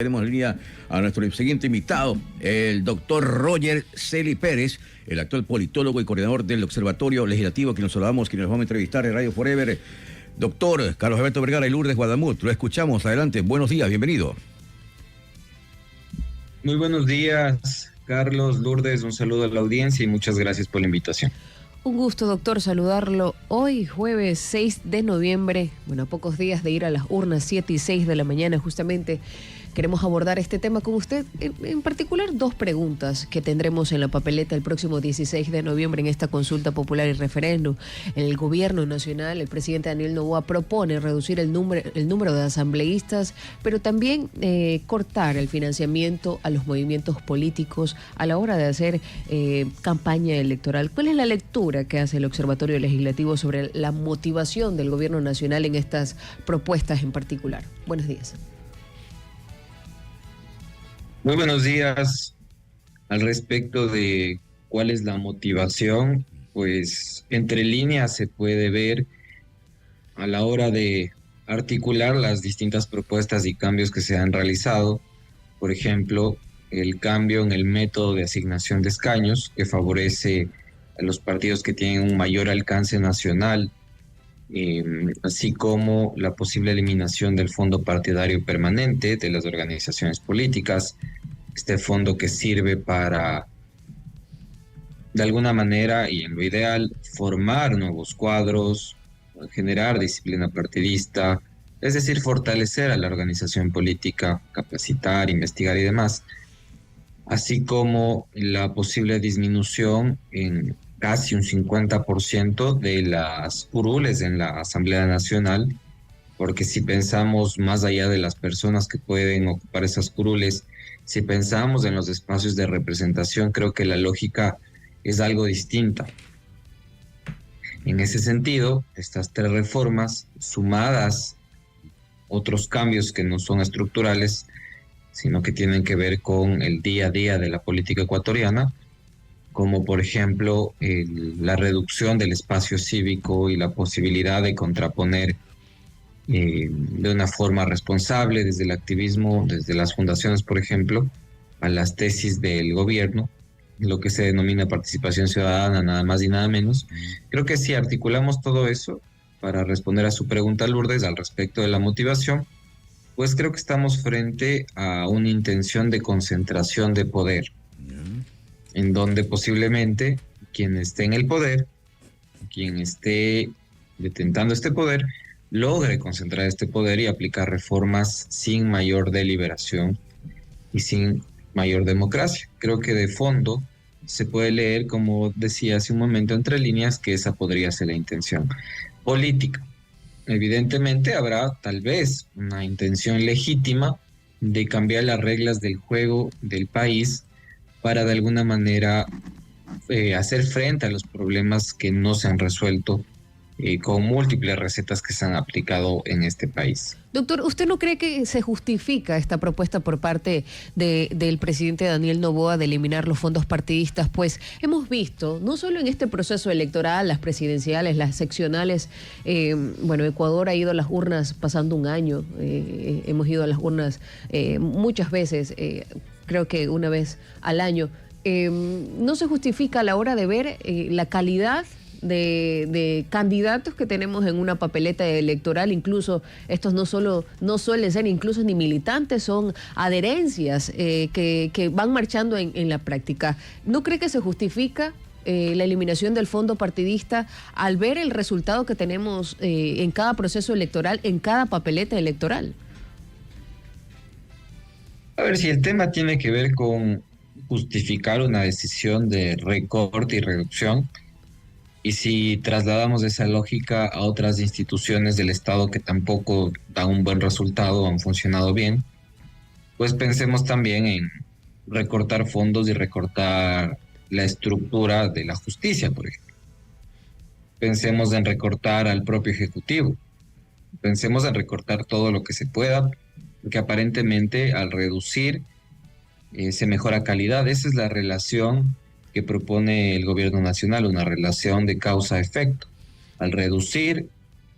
Tenemos en línea a nuestro siguiente invitado, el doctor Roger Celi Pérez, el actual politólogo y coordinador del Observatorio Legislativo, que nos saludamos, que nos vamos a entrevistar en Radio Forever. Doctor Carlos Alberto Vergara y Lourdes Guadamut, lo escuchamos, adelante, buenos días, bienvenido. Muy buenos días, Carlos, Lourdes, un saludo a la audiencia y muchas gracias por la invitación. Un gusto, doctor, saludarlo hoy, jueves 6 de noviembre, bueno, a pocos días de ir a las urnas, 7 y 6 de la mañana, justamente. Queremos abordar este tema con usted, en particular dos preguntas que tendremos en la papeleta el próximo 16 de noviembre en esta consulta popular y referéndum. El gobierno nacional, el presidente Daniel Noboa propone reducir el número de asambleístas, pero también cortar el financiamiento a los movimientos políticos a la hora de hacer campaña electoral. ¿Cuál es la lectura que hace el Observatorio Legislativo sobre la motivación del gobierno nacional en estas propuestas en particular? Buenos días. Muy buenos días. Al respecto de cuál es la motivación, pues entre líneas se puede ver a la hora de articular las distintas propuestas y cambios que se han realizado. Por ejemplo, el cambio en el método de asignación de escaños, que favorece a los partidos que tienen un mayor alcance nacional, así como la posible eliminación del fondo partidario permanente de las organizaciones políticas, este fondo que sirve para, de alguna manera y en lo ideal, formar nuevos cuadros, generar disciplina partidista, es decir, fortalecer a la organización política, capacitar, investigar y demás, así como la posible disminución en casi un 50% de las curules en la Asamblea Nacional, porque si pensamos más allá de las personas que pueden ocupar esas curules, si pensamos en los espacios de representación, creo que la lógica es algo distinta. En ese sentido, estas tres reformas, sumadas otros cambios que no son estructurales, sino que tienen que ver con el día a día de la política ecuatoriana, como por ejemplo la reducción del espacio cívico y la posibilidad de contraponer de una forma responsable desde el activismo, desde las fundaciones, por ejemplo, a las tesis del gobierno, lo que se denomina participación ciudadana, nada más y nada menos. Creo que si articulamos todo eso, para responder a su pregunta, Lourdes, al respecto de la motivación, pues creo que estamos frente a una intención de concentración de poder, en donde posiblemente quien esté en el poder, quien esté detentando este poder, logre concentrar este poder y aplicar reformas sin mayor deliberación y sin mayor democracia. Creo que de fondo se puede leer, como decía hace un momento, entre líneas, que esa podría ser la intención política. Evidentemente habrá tal vez una intención legítima de cambiar las reglas del juego del país para de alguna manera hacer frente a los problemas que no se han resuelto con múltiples recetas que se han aplicado en este país. Doctor, ¿usted no cree que se justifica esta propuesta por parte del presidente Daniel Noboa de eliminar los fondos partidistas? Pues hemos visto, no solo en este proceso electoral, las presidenciales, las seccionales, bueno, Ecuador ha ido a las urnas pasando un año, hemos ido a las urnas muchas veces, creo que una vez al año. No se justifica a la hora de ver la calidad de candidatos que tenemos en una papeleta electoral. Incluso estos no suelen ser incluso ni militantes, son adherencias que van marchando en la práctica. ¿No cree que se justifica la eliminación del fondo partidista al ver el resultado que tenemos en cada proceso electoral, en cada papeleta electoral? A ver, si el tema tiene que ver con justificar una decisión de recorte y reducción, y si trasladamos esa lógica a otras instituciones del Estado que tampoco dan un buen resultado, han funcionado bien, pues pensemos también en recortar fondos y recortar la estructura de la justicia, por ejemplo. Pensemos en recortar al propio Ejecutivo. Pensemos en recortar todo lo que se pueda, porque aparentemente al reducir se mejora calidad. Esa es la relación que propone el gobierno nacional, una relación de causa-efecto. Al reducir,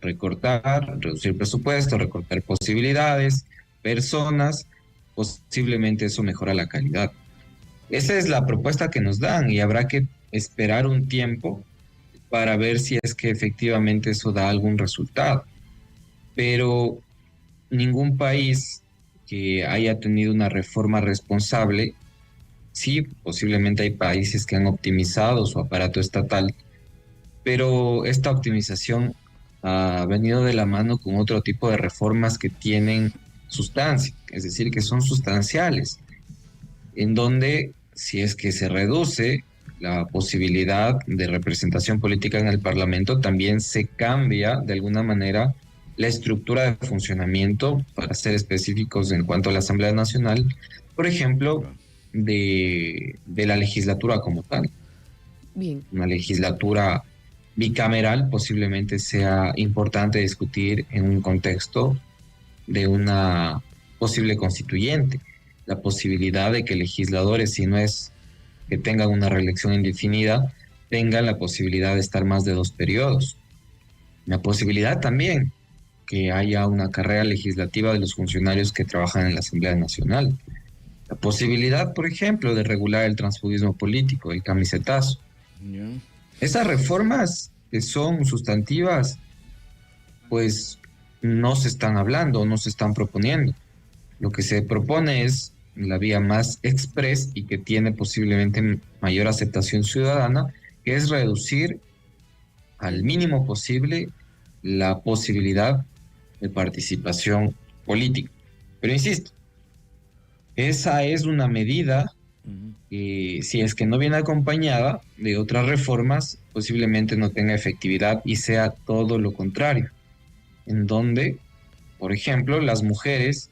recortar, reducir presupuesto, recortar posibilidades, personas, posiblemente eso mejora la calidad. Esa es la propuesta que nos dan y habrá que esperar un tiempo para ver si es que efectivamente eso da algún resultado. Pero ningún país que haya tenido una reforma responsable, sí, posiblemente hay países que han optimizado su aparato estatal, pero esta optimización ha venido de la mano con otro tipo de reformas que tienen sustancia, es decir, que son sustanciales, en donde si es que se reduce la posibilidad de representación política en el Parlamento, también se cambia de alguna manera la estructura de funcionamiento, para ser específicos en cuanto a la Asamblea Nacional, por ejemplo, de la legislatura como tal. Bien. Una legislatura bicameral posiblemente sea importante discutir en un contexto de una posible constituyente. La posibilidad de que legisladores, si no es que tengan una reelección indefinida, tengan la posibilidad de estar más de 2 periodos. La posibilidad también que haya una carrera legislativa de los funcionarios que trabajan en la Asamblea Nacional. La posibilidad, por ejemplo, de regular el transfugismo político, el camisetazo. Esas reformas que son sustantivas, pues no se están hablando, no se están proponiendo. Lo que se propone es la vía más express y que tiene posiblemente mayor aceptación ciudadana, que es reducir al mínimo posible la posibilidad de participación política. Pero insisto, esa es una medida que, si es que no viene acompañada de otras reformas, posiblemente no tenga efectividad y sea todo lo contrario, en donde, por ejemplo, las mujeres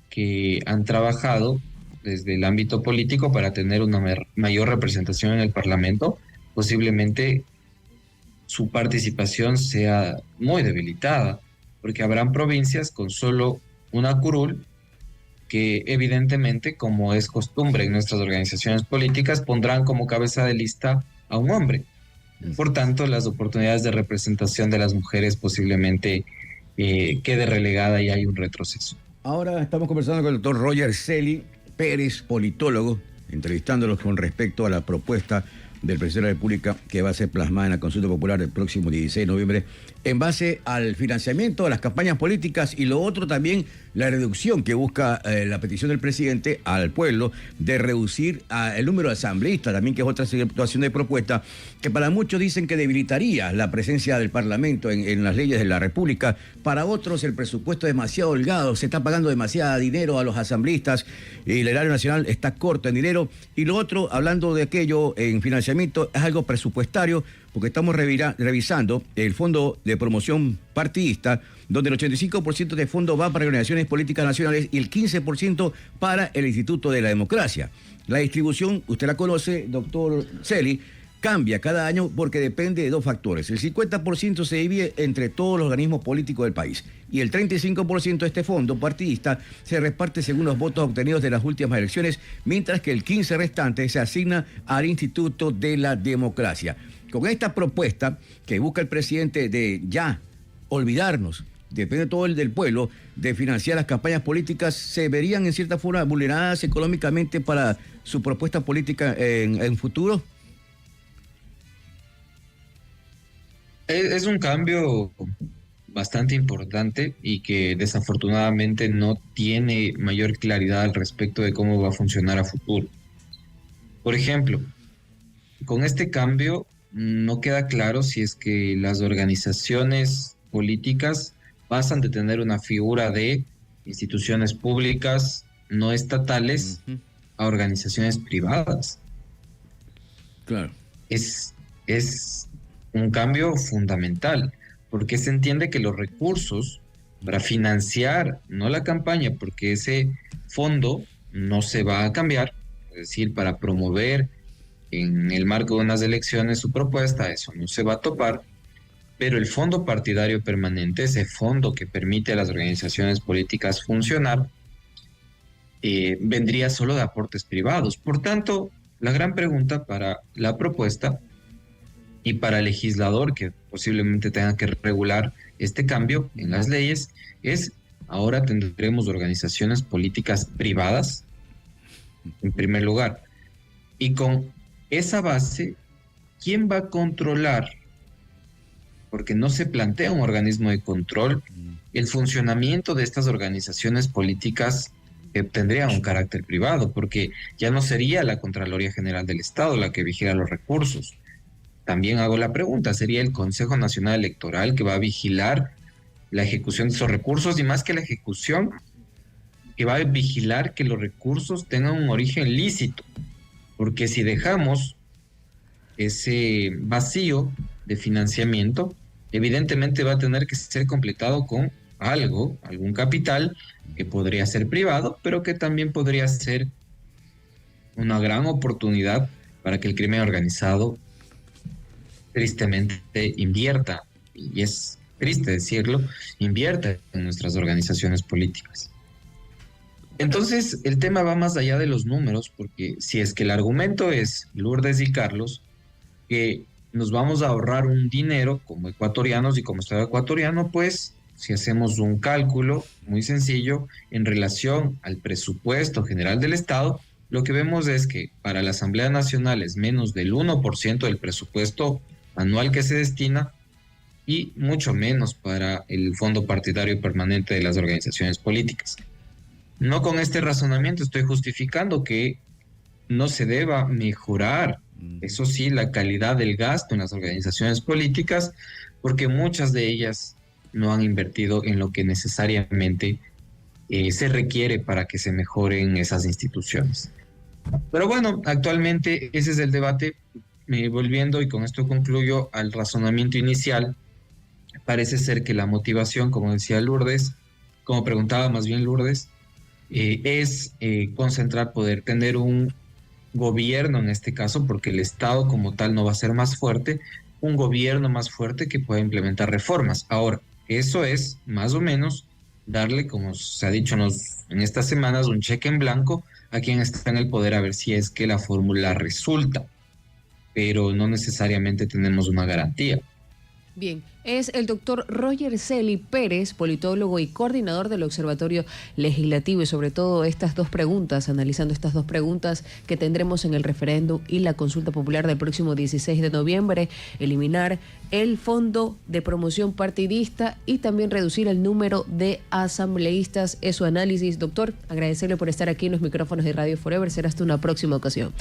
que han trabajado desde el ámbito político para tener una mayor representación en el Parlamento, posiblemente su participación sea muy debilitada, porque habrán provincias con solo una curul que evidentemente, como es costumbre en nuestras organizaciones políticas, pondrán como cabeza de lista a un hombre. Por tanto, las oportunidades de representación de las mujeres posiblemente quede relegada y hay un retroceso. Ahora estamos conversando con el doctor Roger Celi Pérez, politólogo, entrevistándolos con respecto a la propuesta del presidente de la República que va a ser plasmada en la consulta popular el próximo 16 de noviembre en base al financiamiento de las campañas políticas y lo otro también la reducción que busca la petición del presidente al pueblo de reducir el número de asambleístas, también que es otra situación de propuesta que para muchos dicen que debilitaría la presencia del Parlamento en las leyes de la República. Para otros el presupuesto es demasiado holgado, se está pagando demasiado dinero a los asambleístas y el erario nacional está corto en dinero. Y lo otro, hablando de aquello en financiamiento, es algo presupuestario porque estamos revisando el fondo de promoción partidista, donde el 85% de fondo va para organizaciones políticas nacionales y el 15% para el Instituto de la Democracia. La distribución, usted la conoce, doctor Celi, cambia cada año porque depende de dos factores. El 50% se divide entre todos los organismos políticos del país y el 35% de este fondo partidista se reparte según los votos obtenidos de las últimas elecciones, mientras que el 15% restante se asigna al Instituto de la Democracia. Con esta propuesta que busca el presidente de ya olvidarnos, depende todo el del pueblo, de financiar las campañas políticas, ¿se verían en cierta forma vulneradas económicamente para su propuesta política en futuro? Es un cambio bastante importante y que desafortunadamente no tiene mayor claridad al respecto de cómo va a funcionar a futuro. Por ejemplo, con este cambio no queda claro si es que las organizaciones políticas pasan de tener una figura de instituciones públicas no estatales a organizaciones privadas. Claro. Es un cambio fundamental, porque se entiende que los recursos para financiar, no la campaña, porque ese fondo no se va a cambiar, es decir, para promover en el marco de unas elecciones su propuesta, eso no se va a topar, pero el fondo partidario permanente, ese fondo que permite a las organizaciones políticas funcionar, vendría solo de aportes privados. Por tanto, la gran pregunta para la propuesta y para el legislador que posiblemente tenga que regular este cambio en las leyes es ahora tendremos organizaciones políticas privadas, en primer lugar. Y con esa base, ¿quién va a controlar? Porque no se plantea un organismo de control, el funcionamiento de estas organizaciones políticas que tendrían un carácter privado, porque ya no sería la Contraloría General del Estado la que vigila los recursos. También hago la pregunta, ¿sería el Consejo Nacional Electoral que va a vigilar la ejecución de esos recursos? Y más que la ejecución, que va a vigilar que los recursos tengan un origen lícito, porque si dejamos ese vacío de financiamiento, evidentemente va a tener que ser completado con algo, algún capital que podría ser privado, pero que también podría ser una gran oportunidad para que el crimen organizado tristemente invierta, y es triste decirlo, invierta en nuestras organizaciones políticas. Entonces, el tema va más allá de los números, porque si es que el argumento es, Lourdes y Carlos, que nos vamos a ahorrar un dinero como ecuatorianos y como Estado ecuatoriano, pues si hacemos un cálculo muy sencillo en relación al presupuesto general del Estado, lo que vemos es que para la Asamblea Nacional es menos del 1% del presupuesto anual que se destina y mucho menos para el Fondo Partidario Permanente de las organizaciones políticas. No con este razonamiento estoy justificando que no se deba mejorar, eso sí, la calidad del gasto en las organizaciones políticas, porque muchas de ellas no han invertido en lo que necesariamente se requiere para que se mejoren esas instituciones. Pero bueno, actualmente ese es el debate. Volviendo, y con esto concluyo, al razonamiento inicial, parece ser que la motivación, como decía Lourdes, como preguntaba más bien Lourdes, es concentrar poder, tener un gobierno en este caso, porque el Estado como tal no va a ser más fuerte, un gobierno más fuerte que pueda implementar reformas. Ahora, eso es más o menos darle, como se ha dicho en estas semanas, un cheque en blanco a quien está en el poder a ver si es que la fórmula resulta, pero no necesariamente tenemos una garantía. Bien, es el doctor Roger Celi Pérez, politólogo y coordinador del Observatorio Legislativo, y sobre todo estas dos preguntas, analizando estas dos preguntas que tendremos en el referéndum y la consulta popular del próximo 16 de noviembre, eliminar el fondo de promoción partidista y también reducir el número de asambleístas. Es su análisis. Doctor, agradecerle por estar aquí en los micrófonos de Radio Forever. Será hasta una próxima ocasión.